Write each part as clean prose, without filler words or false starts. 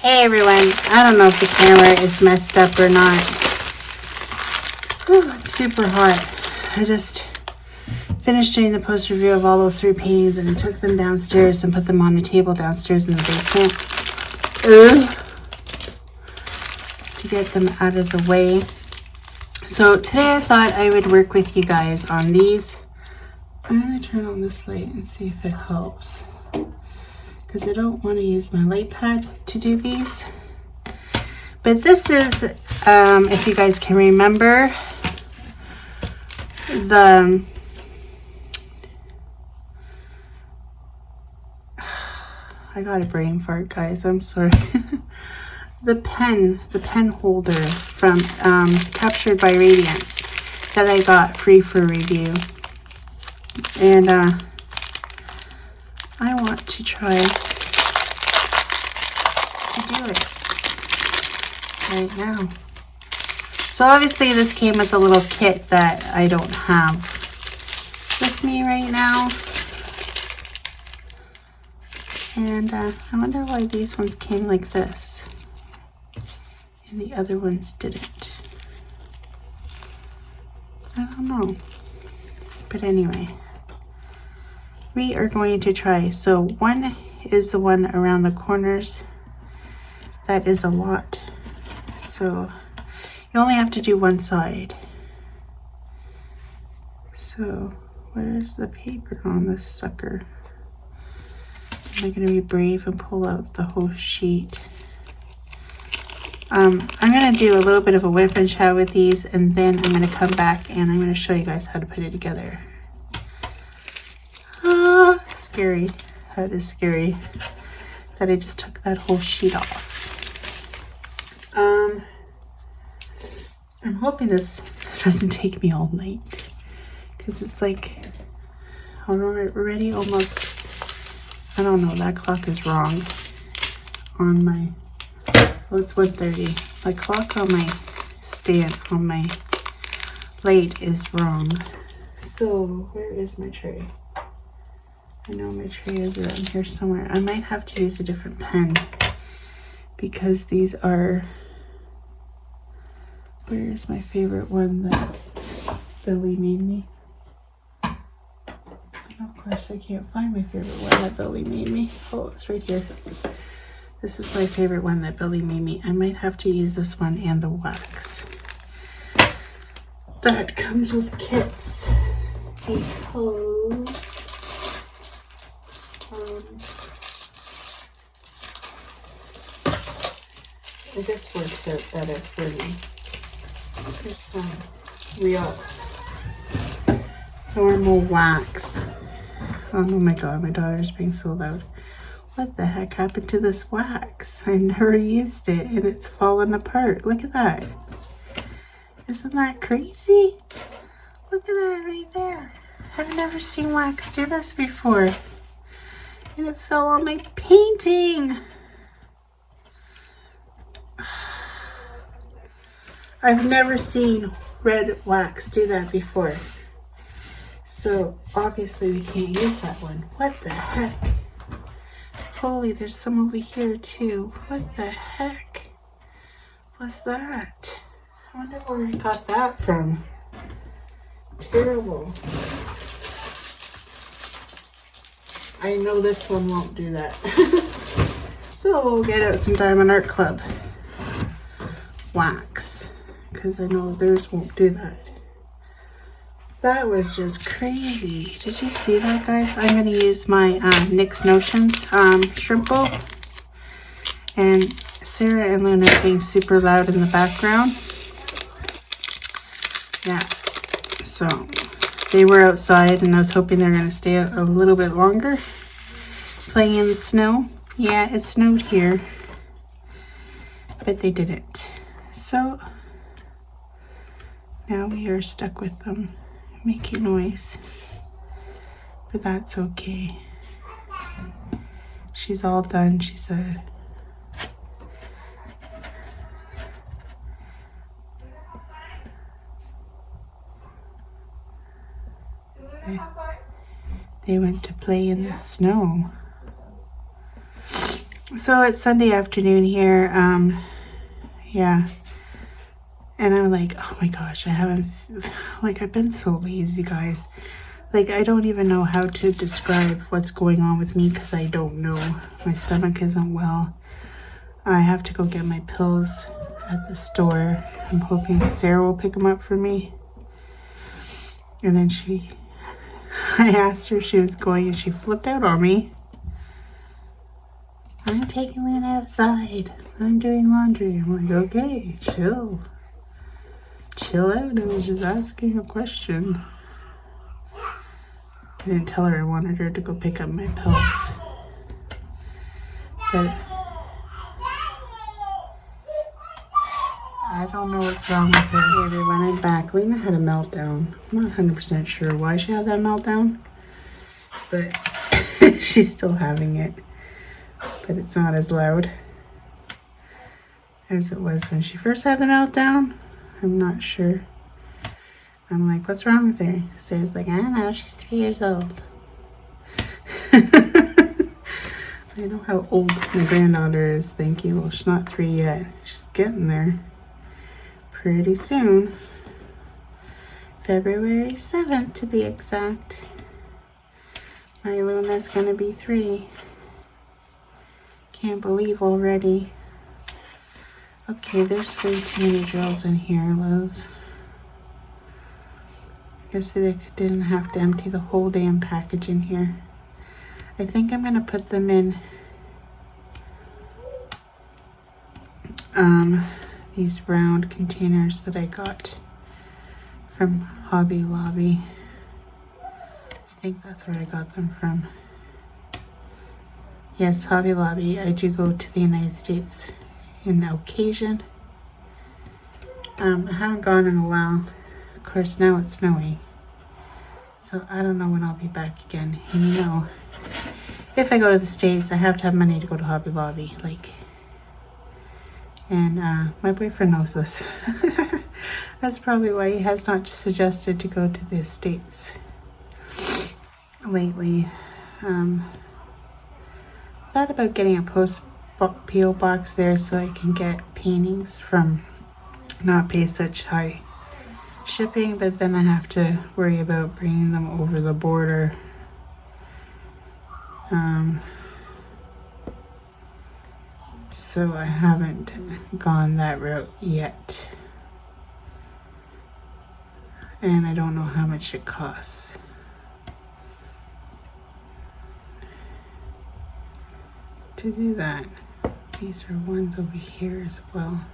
Hey everyone, I don't know if the camera is messed up or not. Whew, it's super hot. I just finished doing the post review of all those 3 paintings and I took them downstairs and put them on a table downstairs in the basement. To get them out of the way. So today I thought I would work with you guys on these. I'm going to turn on this light and see if it helps. Because I don't want to use my light pad to do these. But this is, if you guys can remember, I got a brain fart, guys, I'm sorry. the pen holder from Captured by Radiance that I got free for review. And I want to try to do it right now. So obviously this came with a little kit that I don't have with me right now. And I wonder why these ones came like this and the other ones didn't. I don't know. But anyway, we are going to try. So one is the one around the corners. That is a lot. So you only have to do one side. So where's the paper on this sucker? Am I going to be brave and pull out the whole sheet? I'm going to do a little bit of a whip and chat with these, and then I'm going to come back and I'm going to show you guys how to put it together. Oh, scary. That is scary that I just took that whole sheet off. I'm hoping this doesn't take me all night, because it's like already almost, I don't know, that clock is wrong on my, oh, it's 1:30. My clock on my stand, on my light is wrong. So where is my tray? I know my tray is around here somewhere. I might have to use a different pen because these are, where is my favorite one that Billy made me? And of course I can't find my favorite one that Billy made me. Oh, it's right here. This is my favorite one that Billy made me. I might have to use this one and the wax that comes with kits, because it just works out better for me. There's some real normal wax. Oh my god, my daughter's being so loud. What the heck happened to this wax? I never used it and it's fallen apart. Look at that. Isn't that crazy? Look at that right there. I've never seen wax do this before. And it fell on my painting. I've never seen red wax do that before. So obviously we can't use that one. What the heck? Holy, there's some over here too. What the heck was that? I wonder where I got that from. Terrible. I know this one won't do that. So we'll get out some Diamond Art Club wax, because I know theirs won't do that. That was just crazy. Did you see that, guys? I'm going to use my NYX Notions shrimp bowl. And Sarah and Luna are being super loud in the background. Yeah. So they were outside and I was hoping they're going to stay out a little bit longer. Playing in the snow. Yeah, it snowed here. But they didn't. So now we are stuck with them making noise, but that's okay. She's all done, she said. They went to play in the snow. So it's Sunday afternoon here. Yeah. And I'm like, oh my gosh, I've been so lazy, guys. Like, I don't even know how to describe what's going on with me because I don't know. My stomach isn't well. I have to go get my pills at the store. I'm hoping Sarah will pick them up for me. And then I asked her if she was going and she flipped out on me. I'm taking Luna outside. I'm doing laundry. I'm like, okay, chill. Chill out. I was just asking a question. I didn't tell her I wanted her to go pick up my pills. But I don't know what's wrong with her. Hey everyone, I'm back. Lena had a meltdown. I'm not 100% sure why she had that meltdown. But she's still having it. But it's not as loud as it was when she first had the meltdown. I'm not sure. I'm like, what's wrong with her? Sarah's like, I don't know, she's 3 years old. I know how old my granddaughter is, thank you. Well, she's not 3 yet. She's getting there. Pretty soon. February 7th to be exact. My Luna's gonna be 3. Can't believe already. Okay, there's way too many drills in here, Liz. Guess I didn't have to empty the whole damn package in here. I think I'm gonna put them in these round containers that I got from Hobby Lobby. I think that's where I got them from. Yes, Hobby Lobby. I do go to the United States in occasion. I haven't gone in a while. Of course, now it's snowing. So I don't know when I'll be back again. And you know, if I go to the States, I have to have money to go to Hobby Lobby. And my boyfriend knows this. That's probably why he has not suggested to go to the States lately. Thought about getting a P.O. box there so I can get paintings from not pay such high shipping, but then I have to worry about bringing them over the border. So I haven't gone that route yet. And I don't know how much it costs. To do that. These are ones over here as well.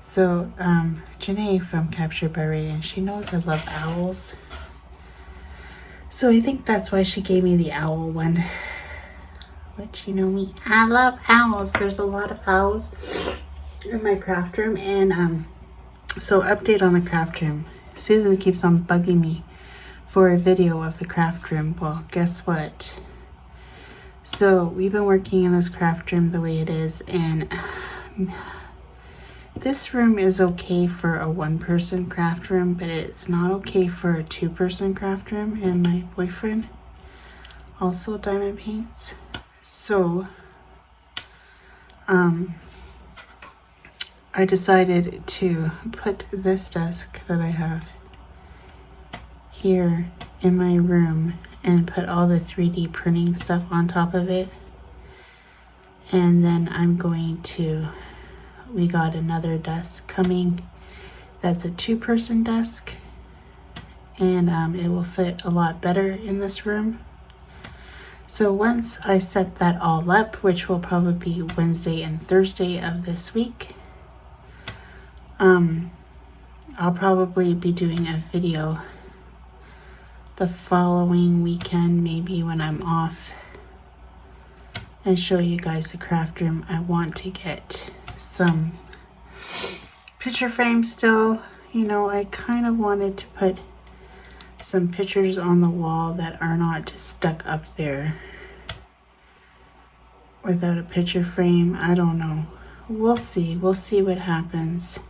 So, Janae from Captured by Radiance, she knows I love owls. So I think that's why she gave me the owl one. Which, you know me, I love owls. There's a lot of owls in my craft room. And so update on the craft room. Susan keeps on bugging me for a video of the craft room. Well, guess what? So we've been working in this craft room the way it is, and this room is okay for a 1-person craft room, but it's not okay for a 2-person craft room. And my boyfriend also diamond paints. So I decided to put this desk that I have here in my room and put all the 3D printing stuff on top of it. And then we got another desk coming that's a 2-person desk, and it will fit a lot better in this room. So once I set that all up, which will probably be Wednesday and Thursday of this week, I'll probably be doing a video the following weekend, maybe when I'm off, and show you guys the craft room. I want to get some picture frames still. You know, I kind of wanted to put some pictures on the wall that are not just stuck up there without a picture frame. I don't know. We'll see. We'll see what happens.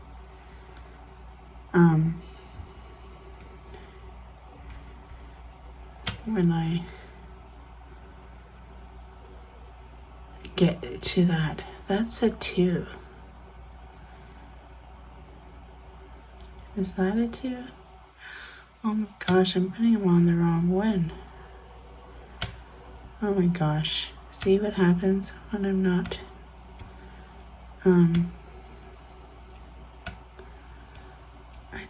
When I get to that. That's a 2. Is that a 2? Oh my gosh, I'm putting them on the wrong one. Oh my gosh. See what happens when I'm not I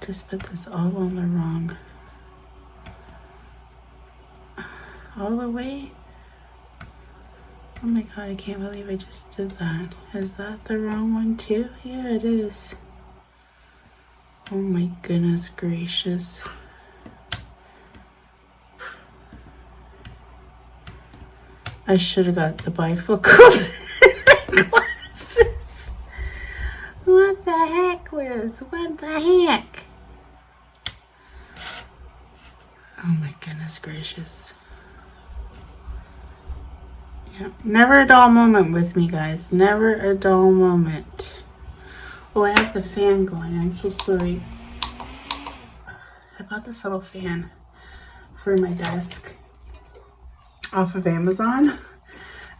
just put this all on the wrong all the way. Oh my god, I can't believe I just did that. Is that the wrong one too? Yeah, it is. Oh my goodness gracious. I should have got the bifocals glasses. What the heck, Liz? What the heck? Oh my goodness gracious. Yeah, never a dull moment with me, guys. Never a dull moment. Oh, I have the fan going. I'm so sorry. I bought this little fan for my desk off of Amazon.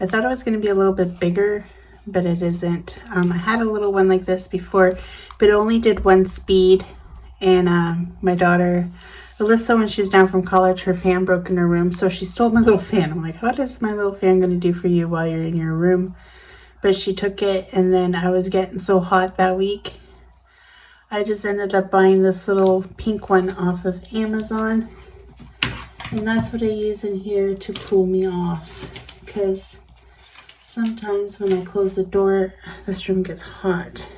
I thought it was going to be a little bit bigger, but it isn't. I had a little one like this before, but it only did 1 speed. And my daughter, Alyssa, when she was down from college, her fan broke in her room, so she stole my little fan. I'm like, what is my little fan going to do for you while you're in your room? But she took it, and then I was getting so hot that week, I just ended up buying this little pink one off of Amazon. And that's what I use in here to cool me off, because sometimes when I close the door, this room gets hot.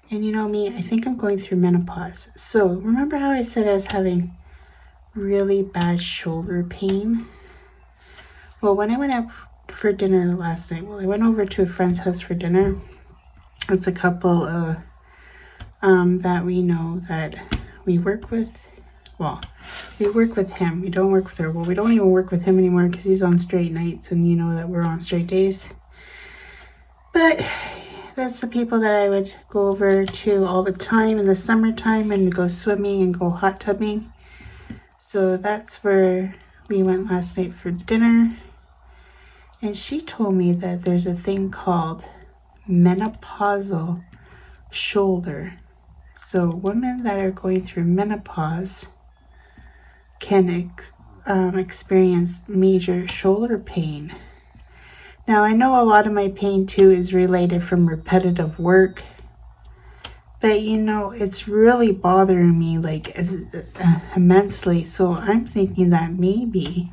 And you know me, I think I'm going through menopause. So remember how I said I was having really bad shoulder pain? Well, when I went out for dinner last night, I went over to a friend's house for dinner. It's a couple that we know that we work with. Well, we work with him. We don't work with her. Well, we don't even work with him anymore because he's on straight nights, and you know that we're on straight days. But that's the people that I would go over to all the time in the summertime and go swimming and go hot tubbing. So that's where we went last night for dinner. And she told me that there's a thing called menopausal shoulder. So women that are going through menopause can experience major shoulder pain. Now, I know a lot of my pain too is related from repetitive work, but you know, it's really bothering me like immensely. So I'm thinking that maybe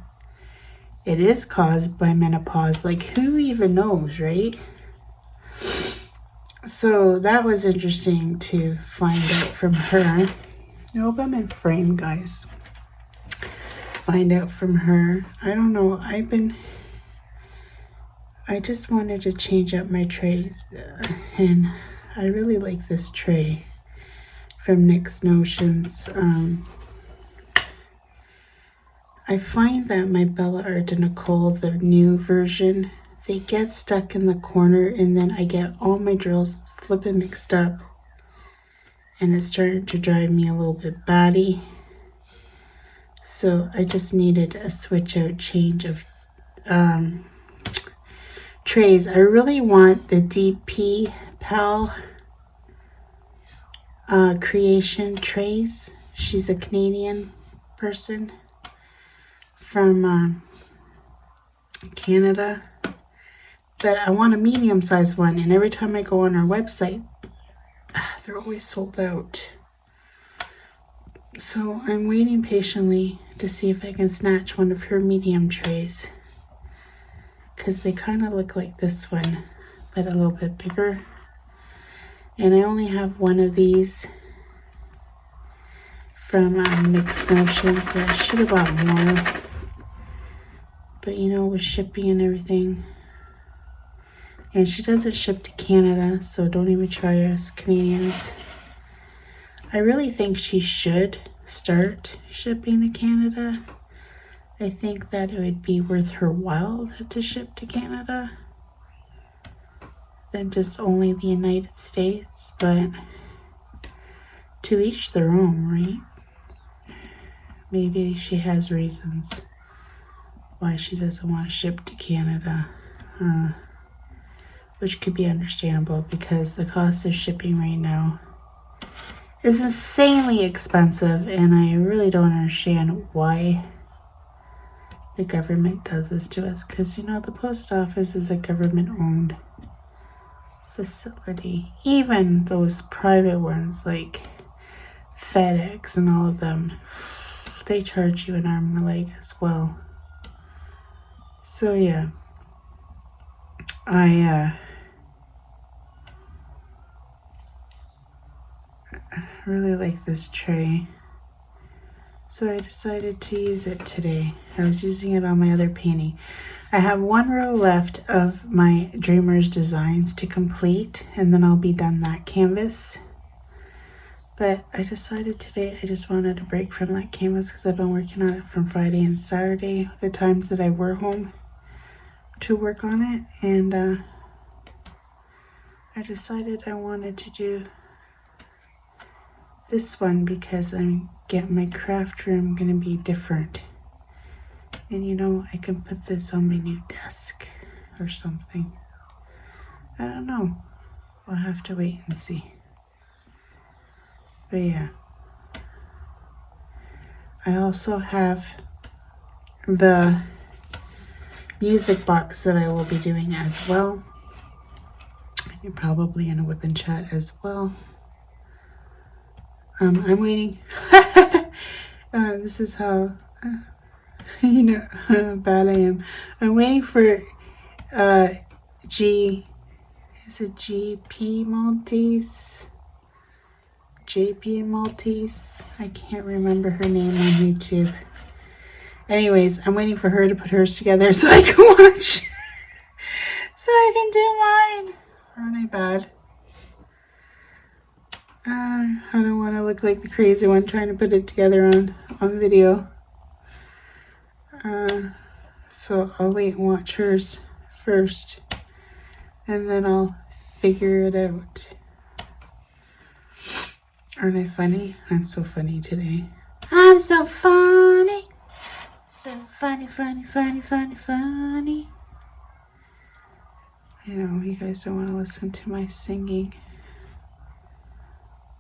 it is caused by menopause. Like, who even knows, right? So that was interesting to find out from her. I hope I'm in frame, guys. Find out from her. I don't know. I just wanted to change up my trays, and I really like this tray from Nick's Notions. I find that my Bella Art and Nicole, the new version, they get stuck in the corner, and then I get all my drills flipping mixed up, and it's starting to drive me a little bit batty. So I just needed a switch out change of trays. I really want the DiaPai creation trays. She's a Canadian person from Canada, but I want a medium-sized one, and every time I go on her website, they're always sold out. So I'm waiting patiently to see if I can snatch one of her medium trays, because they kind of look like this one, but a little bit bigger. And I only have one of these from Nick's Notions, so I should have bought more. But you know, with shipping and everything. And she doesn't ship to Canada, so don't even try us Canadians. I really think she should start shipping to Canada. I think that it would be worth her while to ship to Canada than just only the United States, but to each their own, right? Maybe she has reasons why she doesn't want to ship to Canada. which could be understandable because the cost of shipping right now is insanely expensive, and I really don't understand why the government does this to us, because you know the post office is a government-owned facility. Even those private ones like FedEx and all of them, they charge you an arm and a leg as well. So yeah, I really like this tray, so I decided to use it today. I was using it on my other painting. I have one row left of my Dreamers designs to complete, and then I'll be done that canvas. But I decided today I just wanted to break from that canvas because I've been working on it from Friday and Saturday, the times that I were home to work on it, and I decided I wanted to do this one because I'm getting my craft room gonna be different, and you know, I can put this on my new desk or something. I don't know, we'll have to wait and see. But yeah, I also have the music box that I will be doing as well, and probably in a Wip&Chat as well. I'm waiting. This is how you know how bad I am. I'm waiting for GP Maltese? JP Maltese? I can't remember her name on YouTube. Anyways, I'm waiting for her to put hers together so I can watch. So I can do mine. Aren't I bad? I don't want to look like the crazy one trying to put it together on video. So I'll wait and watch hers first, and then I'll figure it out. Aren't I funny? I'm so funny today. I'm so funny. So funny, funny, funny, funny, funny. I know you guys don't want to listen to my singing,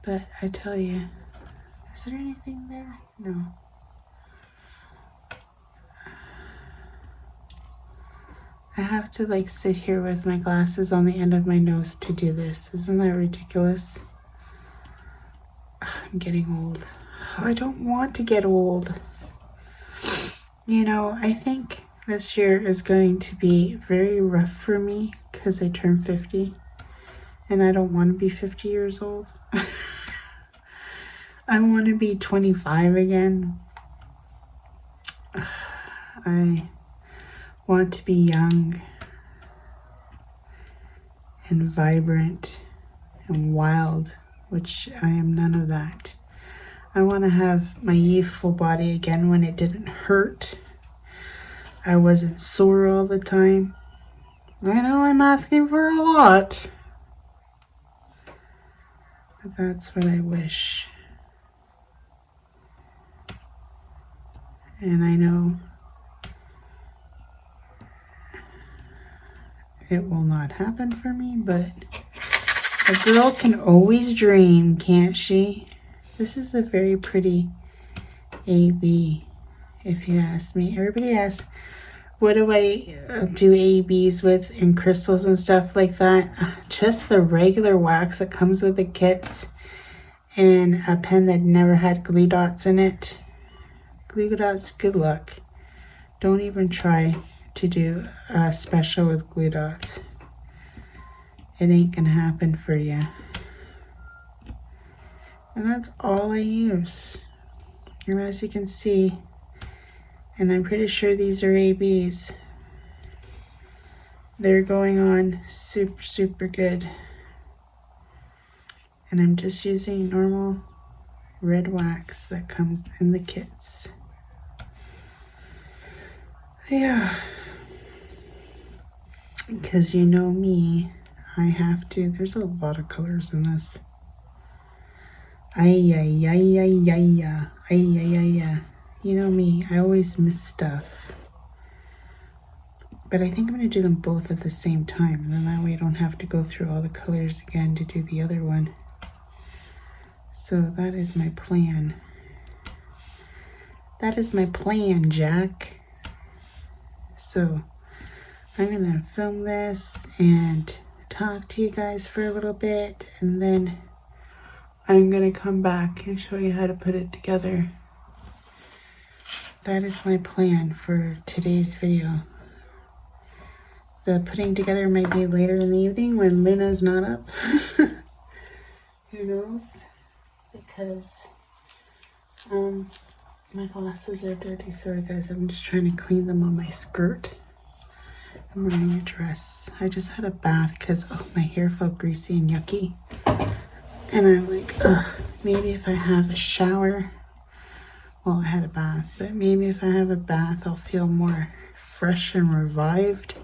but I tell you, is there anything there? No. I have to like sit here with my glasses on the end of my nose to do this. Isn't that ridiculous? I'm getting old. I don't want to get old. You know, I think this year is going to be very rough for me because I turned 50, and I don't want to be 50 years old. I want to be 25 again. I want to be young and vibrant and wild, which I am none of that. I want to have my youthful body again when it didn't hurt. I wasn't sore all the time. I know I'm asking for a lot, but that's what I wish. And I know it will not happen for me, but a girl can always dream, can't she? This is a very pretty AB, if you ask me. Everybody asks, what do I do ABs with and crystals and stuff like that? Just the regular wax that comes with the kits, and a pen that never had glue dots in it. Glue dots, good luck. Don't even try to do a special with glue dots. It ain't gonna happen for you. And that's all I use. And as you can see, and I'm pretty sure these are ABs, they're going on super, super good. And I'm just using normal red wax that comes in the kits. Yeah. Because you know me, I have to. There's a lot of colors in this. Ay, ay, ay, ay, ay, ay, ay, ay, ay. You know me, I always miss stuff. But I think I'm going to do them both at the same time. And then that way I don't have to go through all the colors again to do the other one. So that is my plan. That is my plan, Jack. So I'm going to film this and talk to you guys for a little bit. And then I'm going to come back and show you how to put it together. That is my plan for today's video. The putting together might be later in the evening when Luna's not up. Who knows? Because my glasses are dirty. Sorry guys, I'm just trying to clean them on my skirt. I'm wearing a dress. I just had a bath because my hair felt greasy and yucky. And I'm like, maybe if I have a shower. Well, I had a bath, but maybe if I have a bath, I'll feel more fresh and revived.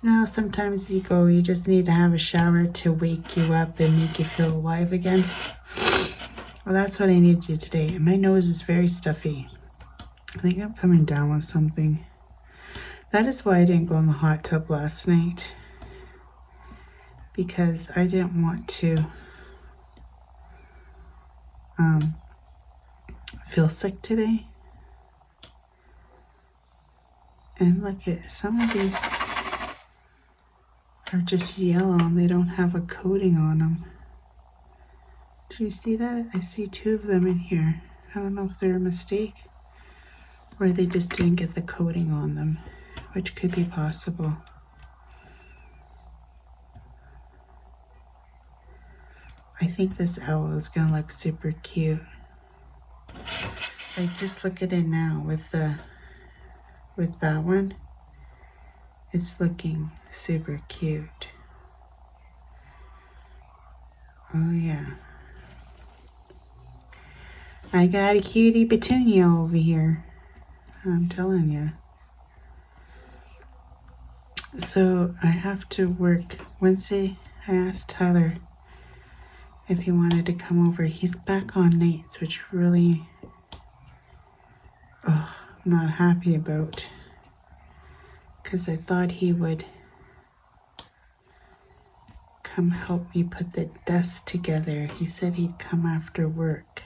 You know, sometimes you just need to have a shower to wake you up and make you feel alive again. Well, that's what I need to do today. And my nose is very stuffy. I think I'm coming down with something. That is why I didn't go in the hot tub last night. Because I didn't want to feel sick today. And look at some of these are just yellow and they don't have a coating on them. Do you see that? I see 2 of them in here. I don't know if they're a mistake or they just didn't get the coating on them, which could be possible. I think this owl is gonna look super cute. Like, just look at it now with that one. It's looking super cute. Oh yeah. I got a cutie petunia over here. I'm telling you. So I have to work Wednesday. I asked Tyler if he wanted to come over. He's back on nights, which really I'm not happy about. Because I thought he would come help me put the desk together. He said he'd come after work.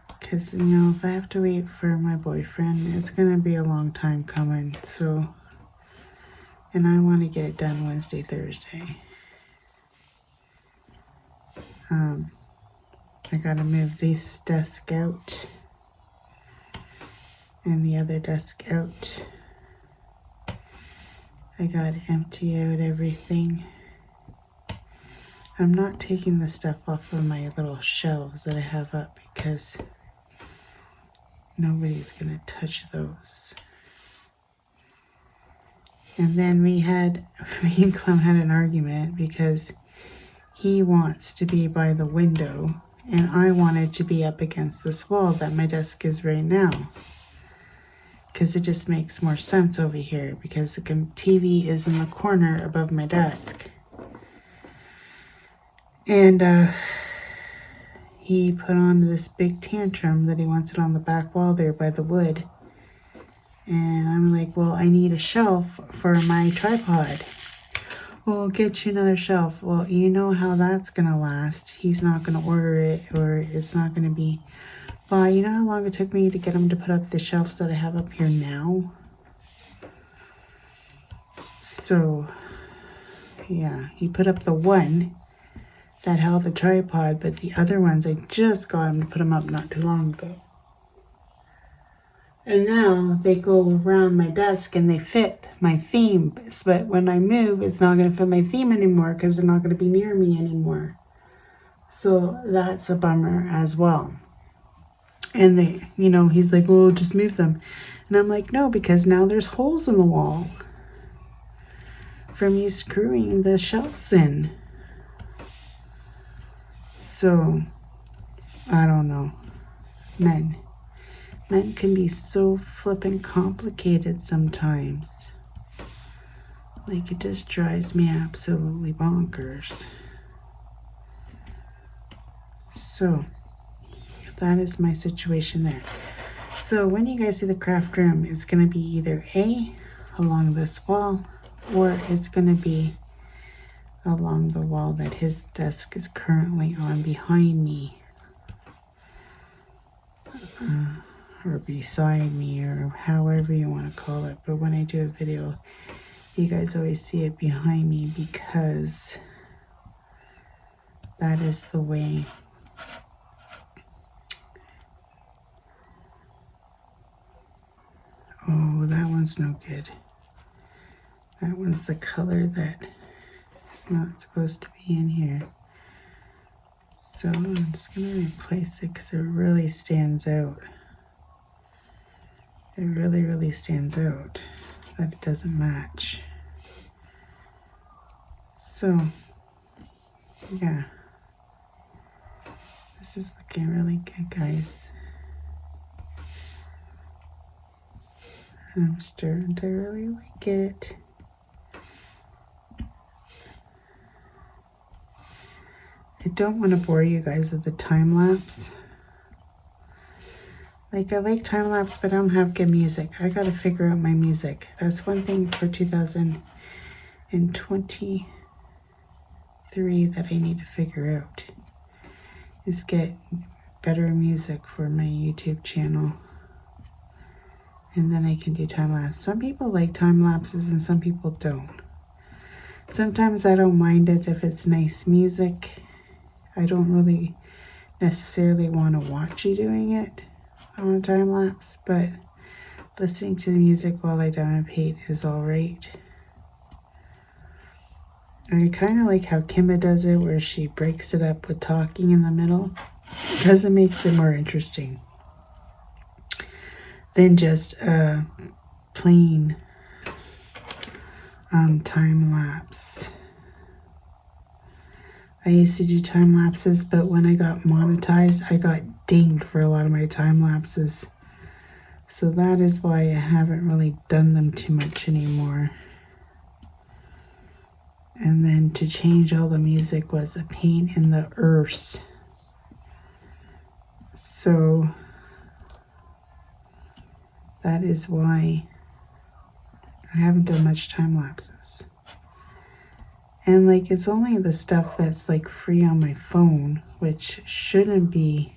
Because, you know, if I have to wait for my boyfriend, it's going to be a long time coming. So, and I want to get it done Wednesday, Thursday. I got to move this desk out and the other desk out. I got to empty out everything. I'm not taking the stuff off of my little shelves that I have up because nobody's going to touch those. And then me and Clem had an argument because he wants to be by the window and I wanted to be up against this wall that my desk is right now. Because it just makes more sense over here because the TV is in the corner above my desk. And he put on this big tantrum that he wants it on the back wall there by the wood. And I'm like, well, I need a shelf for my tripod. Well, I'll get you another shelf. Well, you know how that's going to last. He's not going to order it, or it's not going to be... Well, you know how long it took me to get him to put up the shelves that I have up here now? So, yeah, he put up the one that held the tripod, but the other ones, I just got him to put them up not too long ago. And now they go around my desk and they fit my theme. But when I move, it's not going to fit my theme anymore because they're not going to be near me anymore. So that's a bummer as well. And they, you know, he's like, well, just move them. And I'm like, no, because now there's holes in the wall from you screwing the shelves in. So, I don't know. Men can be so flippin' complicated sometimes. Like, it just drives me absolutely bonkers. So, that is my situation there. So when you guys see the craft room, it's going to be either A, along this wall, or it's going to be along the wall that his desk is currently on behind me, or beside me, or however you want to call it. But when I do a video, you guys always see it behind me because that is the way. Oh, that one's no good. That one's the color that is not supposed to be in here. So I'm just going to replace it because it really stands out. It really, really stands out that it doesn't match. So, yeah. This is looking really good, guys. Hamster, and I really like it. I don't want to bore you guys with the time lapse. Like, I like time lapse, but I don't have good music. I got to figure out my music. That's one thing for 2023 that I need to figure out, is get better music for my YouTube channel. And then I can do time lapse. Some people like time lapses and some people don't. Sometimes I don't mind it if it's nice music. I don't really necessarily want to watch you doing it on a time lapse, but listening to the music while I DiaPai is alright. I kind of like how Kimba does it, where she breaks it up with talking in the middle, because it makes it more interesting than just a plain time lapse. I used to do time lapses, but when I got monetized, I got dinged for a lot of my time lapses. So that is why I haven't really done them too much anymore. And then to change all the music was a pain in the arse. So that is why I haven't done much time lapses. And like, it's only the stuff that's like free on my phone, which shouldn't be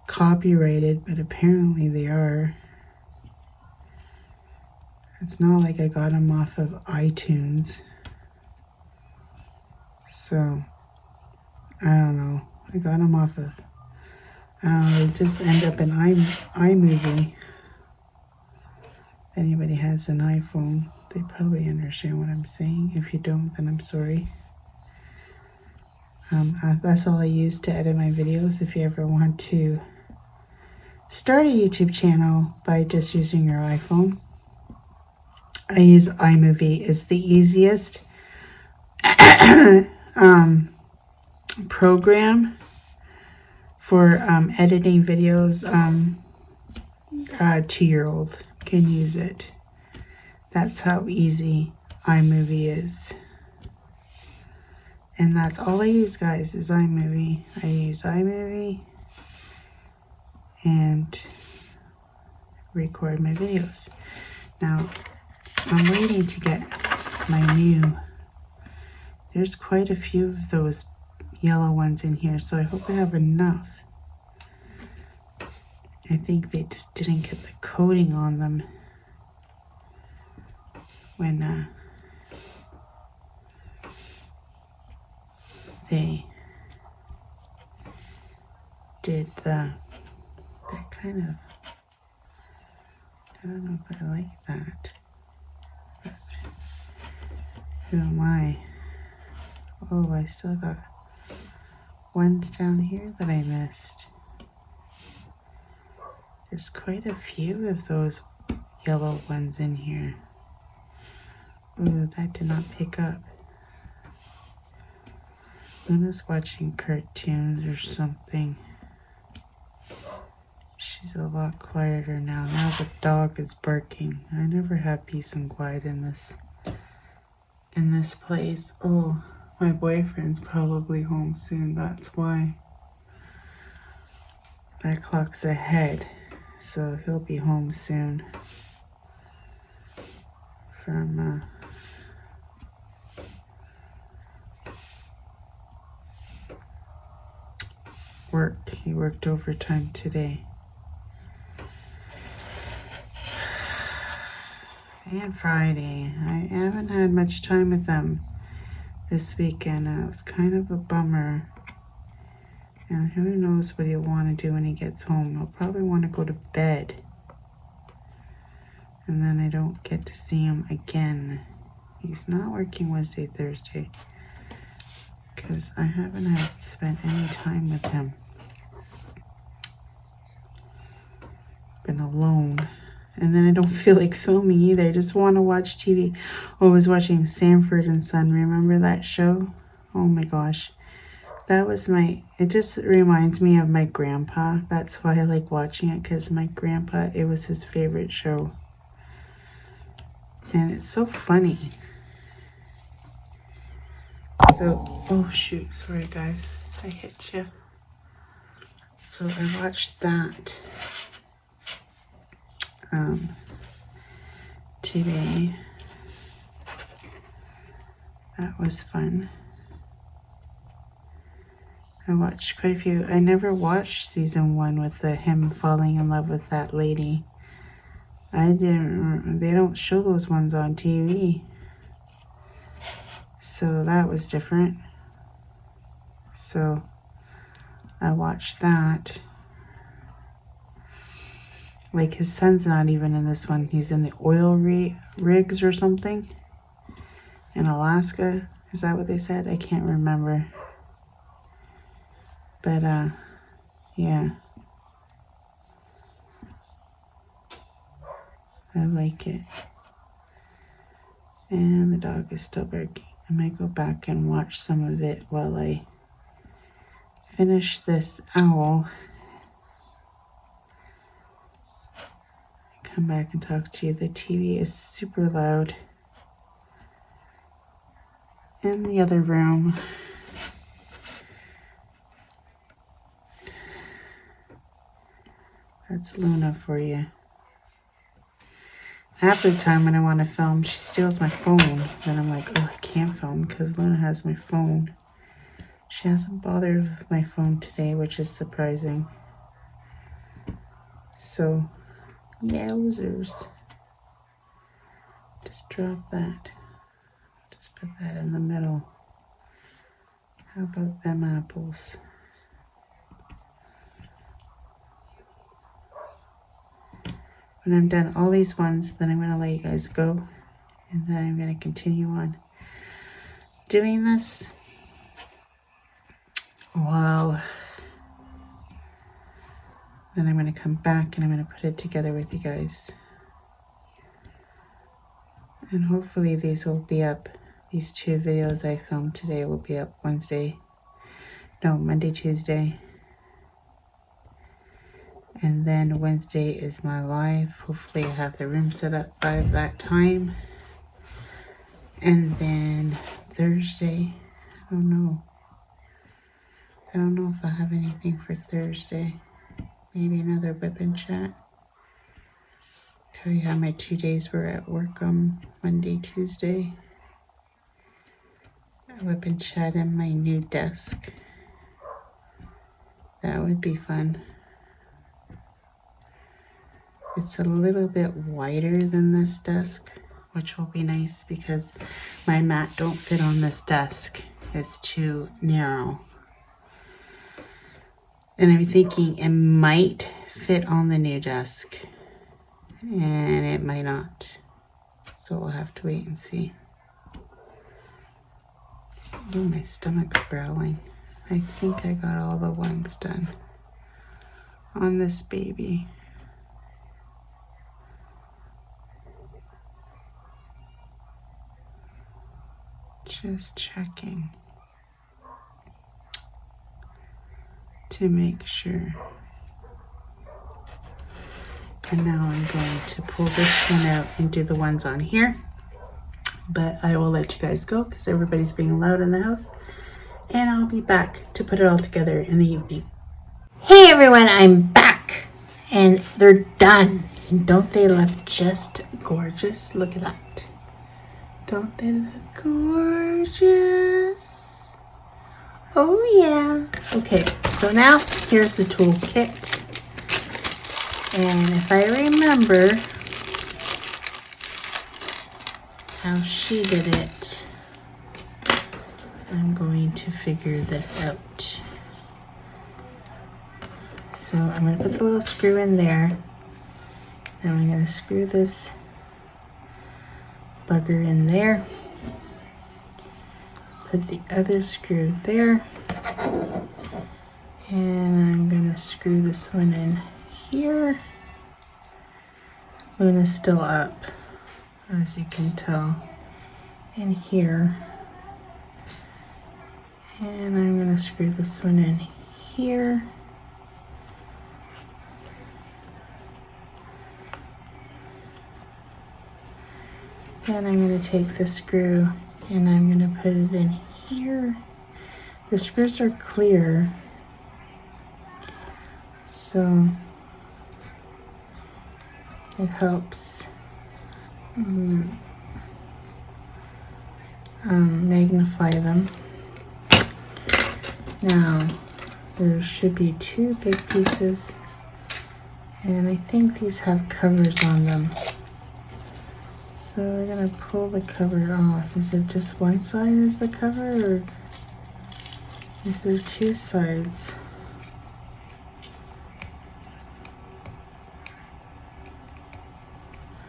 copyrighted, but apparently they are. It's not like I got them off of iTunes. So, I don't know. I got them off of, they just end up in iMovie. If anybody has an iPhone, they probably understand what I'm saying. If you don't, then I'm sorry. That's all I use to edit my videos. If you ever want to start a YouTube channel by just using your iPhone, I use iMovie. It's the easiest program for editing videos. 2-year-old can use it. That's how easy iMovie is. And that's all I use, guys, is iMovie. I use iMovie and record my videos. Now, I'm waiting to get my new, there's quite a few of those yellow ones in here, so I hope I have enough. I think they just didn't get the coating on them when they did that kind of, I don't know if I like that, but who am I? Oh, I still got ones down here that I missed. There's quite a few of those yellow ones in here. Ooh, that did not pick up. Luna's watching cartoons or something. She's a lot quieter now. Now the dog is barking. I never have peace and quiet in this place. Oh, my boyfriend's probably home soon. That's why. That clock's ahead, so he'll be home soon. from work. He worked overtime today. And Friday. I haven't had much time with them this weekend. It was kind of a bummer. And who knows what he'll want to do when he gets home. He'll probably want to go to bed. And then I don't get to see him again. He's not working Wednesday, Thursday. Because I haven't had spent any time with him. Been alone. And then I don't feel like filming either. I just want to watch TV. Oh, I was watching Sanford and Son. Remember that show? Oh my gosh. That was it just reminds me of my grandpa. That's why I like watching it, because my grandpa, it was his favorite show. And it's so funny. So, oh shoot, sorry guys. I hit you. So I watched that. Today. That was fun. I watched quite a few. I never watched season 1 with him falling in love with that lady. They don't show those ones on TV. So that was different. So I watched that. Like, his son's not even in this one. He's in the oil rigs or something in Alaska. Is that what they said? I can't remember. But, yeah. I like it. And the dog is still barking. I might go back and watch some of it while I finish this owl. Come back and talk to you. The TV is super loud in the other room. That's Luna for you. Half the time when I want to film, she steals my phone. Then I'm like, oh, I can't film because Luna has my phone. She hasn't bothered with my phone today, which is surprising. So, yowzers. Just drop that. Just put that in the middle. How about them apples? When I'm done all these ones, then I'm going to let you guys go. And then I'm going to continue on doing this. Well, then I'm going to come back and I'm going to put it together with you guys. And hopefully these will be up. These 2 videos I filmed today will be up Monday, Tuesday. And then Wednesday is my live. Hopefully I have the room set up by that time. And then Thursday, I don't know. I don't know if I have anything for Thursday. Maybe another Wip&Chat. Tell you how my 2 days were at work on Monday, Tuesday. Wip&Chat in my new desk. That would be fun. It's a little bit wider than this desk, which will be nice because my mat don't fit on this desk. It's too narrow. And I'm thinking it might fit on the new desk. And it might not. So we'll have to wait and see. Oh, my stomach's growling. I think I got all the ones done on this baby. Just checking to make sure. And now I'm going to pull this one out and do the ones on here. But I will let you guys go because everybody's being loud in the house. And I'll be back to put it all together in the evening. Hey everyone, I'm back. And they're done. And don't they look just gorgeous? Look at that. Don't they look gorgeous? Oh yeah. Okay, so now here's the toolkit. And if I remember how she did it, I'm going to figure this out. So I'm going to put the little screw in there. And I'm going to screw this bugger in there. Put the other screw there. And I'm going to screw this one in here. Luna's still up, as you can tell, in here. And I'm going to screw this one in here. Then I'm going to take the screw and I'm going to put it in here. The screws are clear, so it helps magnify them. Now, there should be 2 big pieces, and I think these have covers on them. So we're going to pull the cover off. Is it just one side is the cover, or is there 2 sides?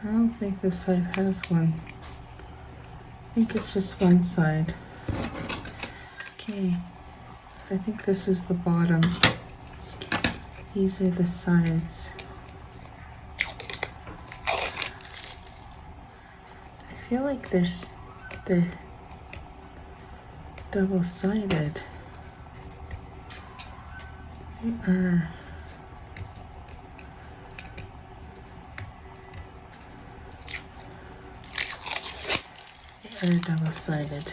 I don't think this side has one. I think it's just one side. Okay, I think this is the bottom. These are the sides. I feel like they're double-sided. They are. They are double-sided.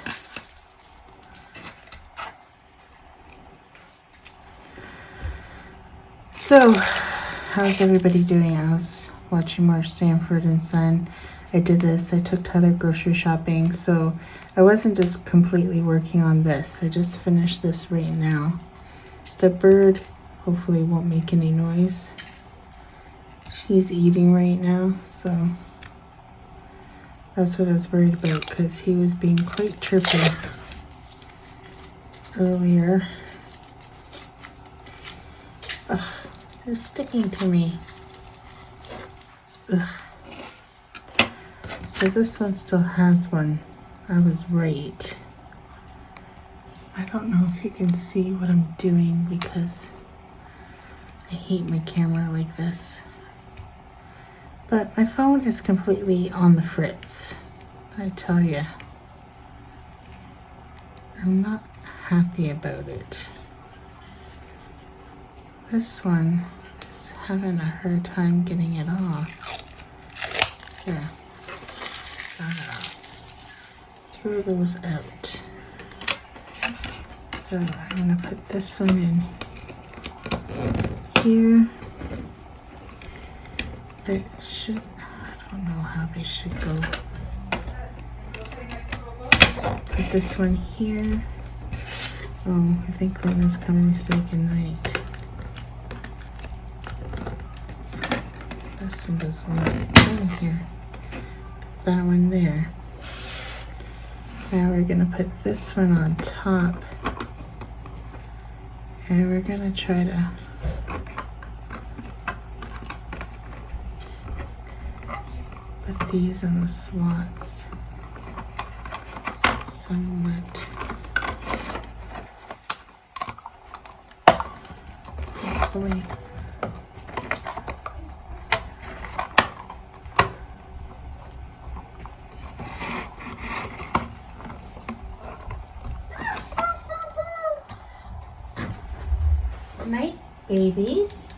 So, how's everybody doing? I was watching more Sanford and Son. I did this. I took Tyler grocery shopping, so I wasn't just completely working on this. I just finished this right now. The bird hopefully won't make any noise. She's eating right now, so that's what I was worried about, because he was being quite chirpy earlier. Ugh, they're sticking to me. Ugh. So this one still has one. I was right. I don't know if you can see what I'm doing because I hate my camera like this. But my phone is completely on the fritz. I tell you. I'm not happy about it. This one is having a hard time getting it off. There. Got it off. Throw those out. So I'm going to put this one in here. They should, I don't know how they should go. Put this one here. Oh, I think Luna's coming to say goodnight. This one doesn't want to go in here. That one there. Now we're going to put this one on top. And we're going to try to put these in the slots somewhat. Hopefully. Night, babies.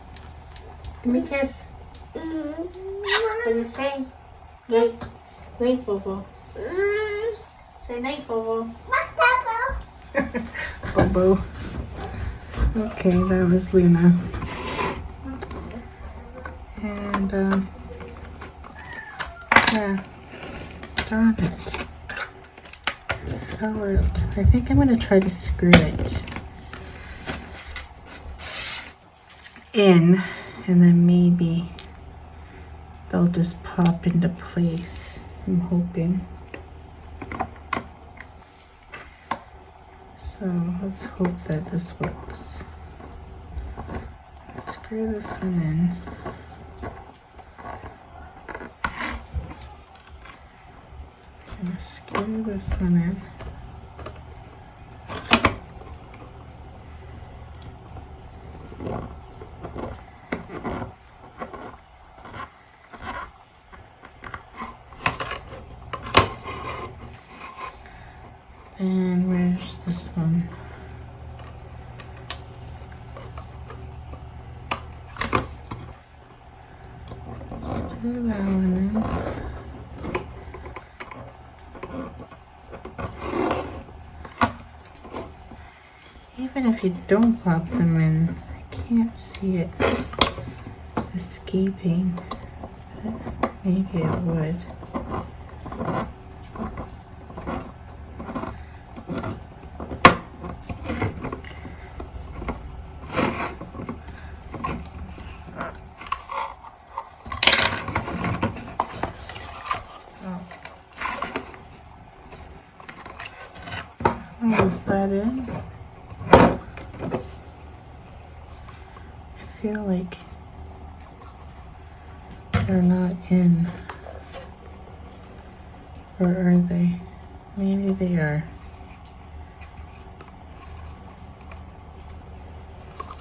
Give me a kiss. What do you say? Night. Night, Bobo. Say night, Bobo. Bobo. Okay, that was Luna. And, yeah. Darn it. fell out. I think I'm going to try to screw it in, and then maybe they'll just pop into place. I'm hoping. So let's hope that this works. Screw this one in. I'm gonna screw this one in. And where's this one? Screw that one in. Even if you don't pop them in, I can't see it escaping, but maybe it would. So, is that in? I feel like they're not in, or are they? Maybe they are.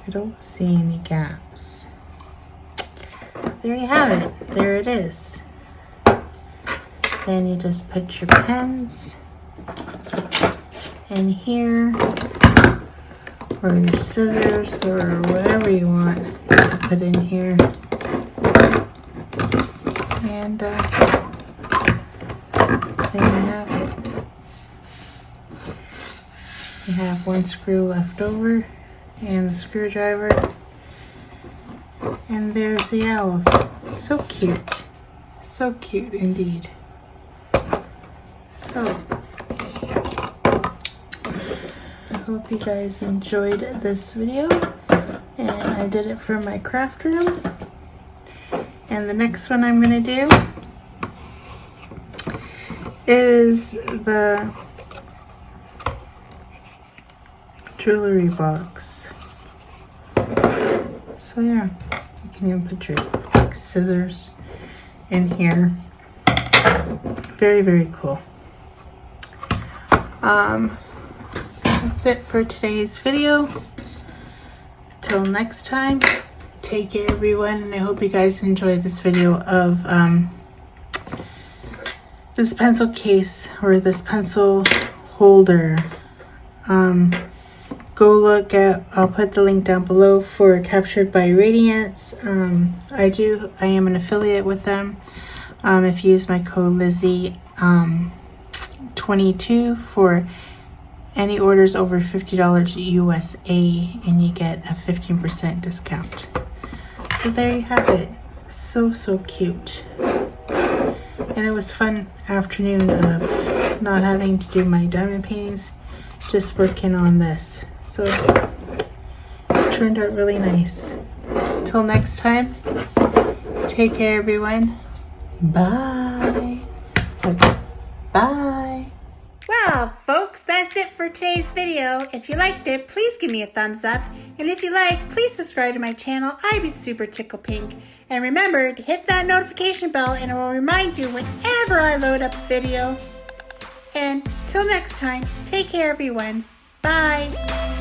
I don't see any gaps. There you have it. There it is. Then you just put your pens in here, or your scissors, or whatever you want to put in here. And there you have it. You have one screw left over and the screwdriver. And there's the owls. So cute. So cute indeed. So, I hope you guys enjoyed this video. And I did it for my craft room. And the next one I'm going to do is the jewelry box. So yeah, you can even put your scissors in here. Very, very cool. That's it for today's video. Till next time, take care everyone, and I hope you guys enjoyed this video of this pencil case, or this pencil holder. Go look at, I'll put the link down below for Captured by Radiance. I am an affiliate with them. If you use my code Lizzie 22 for any orders over $50 USA, and you get a 15% discount. So there you have it. So cute. And it was fun afternoon of not having to do my diamond paintings, just working on this. So it turned out really nice. Till next time, take care everyone. Bye. Okay. Bye. Well, folks, that's it for today's video. If you liked it, please give me a thumbs up. And if you like, please subscribe to my channel. I'd be super tickle pink. And remember to hit that notification bell, and it will remind you whenever I load up a video. And till next time, take care everyone. Bye.